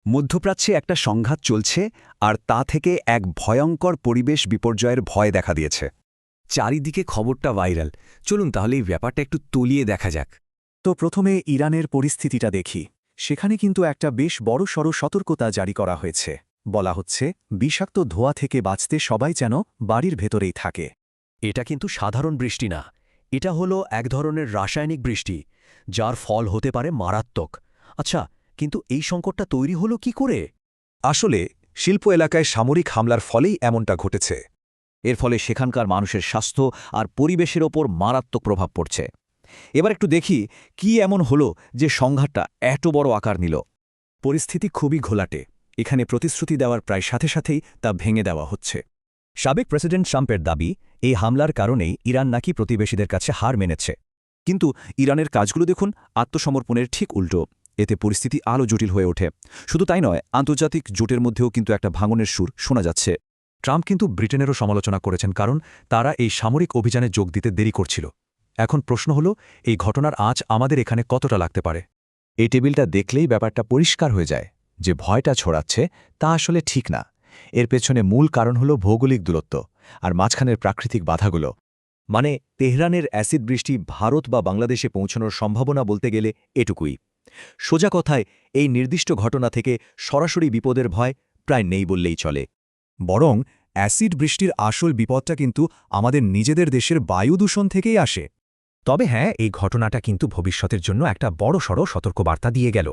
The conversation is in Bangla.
মধ্যপ্রাচ্যে একটা সংঘাত চলছে আর তা থেকে এক ভয়ঙ্কর পরিবেশ বিপর্যয়ের ভয় দেখা দিয়েছে। চারিদিকে খবরটা ভাইরাল। চলুন তাহলে এই ব্যাপারটা একটু তলিয়ে দেখা যাক। তো প্রথমে ইরানের পরিস্থিতিটা দেখি। সেখানে কিন্তু একটা বেশ বড়সড় সতর্কতা জারি করা হয়েছে। বলা হচ্ছে বিষাক্ত ধোঁয়া থেকে বাঁচতে সবাই যেন বাড়ির ভেতরেই থাকে। এটা কিন্তু সাধারণ বৃষ্টি না, এটা হলো এক ধরনের রাসায়নিক বৃষ্টি, যার ফল হতে পারে মারাত্মক। আচ্ছা, কিন্তু এই সংকটটা তৈরি হলো কি করে? আসলে শিল্প এলাকায় সামরিক হামলার ফলেই এমনটা ঘটেছে। এর ফলে সেখানকার মানুষের স্বাস্থ্য আর পরিবেশের ওপর মারাত্মক প্রভাব পড়ছে। এবার একটু দেখি কি এমন হলো যে সংঘাতটা এত বড় আকার নিল। পরিস্থিতি খুবই ঘোলাটে। এখানে প্রতিশ্রুতি দেওয়ার প্রায় সাথে সাথেই তা ভেঙে দেওয়া হচ্ছে। সাবেক প্রেসিডেন্ট ট্রাম্পের দাবি, এই হামলার কারণেই ইরান নাকি প্রতিবেশীদের কাছে হার মেনেছে। কিন্তু ইরানের কাজগুলো দেখুন আত্মসমর্পণের ঠিক উল্টো। এতে পরিস্থিতি আরও জটিল হয়ে ওঠে। শুধু তাই নয়, আন্তর্জাতিক জোটের মধ্যেও কিন্তু একটা ভাঙনের সুর শোনা যাচ্ছে। ট্রাম্প কিন্তু ব্রিটেনেরও সমালোচনা করেছেন, কারণ তারা এই সামরিক অভিযানে যোগ দিতে দেরি করছিল। এখন প্রশ্ন হল, এই ঘটনার আঁচ আমাদের এখানে কতটা লাগতে পারে? এই টেবিলটা দেখলেই ব্যাপারটা পরিষ্কার হয়ে যায় যে ভয়টা ছড়াচ্ছে তা আসলে ঠিক না। এর পেছনে মূল কারণ হল ভৌগোলিক দূরত্ব আর মাঝখানের প্রাকৃতিক বাধাগুলো। মানে তেহরানের অ্যাসিড বৃষ্টি ভারত বা বাংলাদেশে পৌঁছানোর সম্ভাবনা বলতে গেলে এটুকুই। সোজা কথায় এই নির্দিষ্ট ঘটনা থেকে সরাসরি বিপদের ভয় প্রায় নেই বললেই চলে। বরং অ্যাসিড বৃষ্টির আসল বিপদটা কিন্তু আমাদের নিজেদের দেশের বায়ু দূষণ থেকেই আসে। তবে হ্যাঁ, এই ঘটনাটা কিন্তু ভবিষ্যতের জন্য একটা বড়সড় সতর্কবার্তা দিয়ে গেল।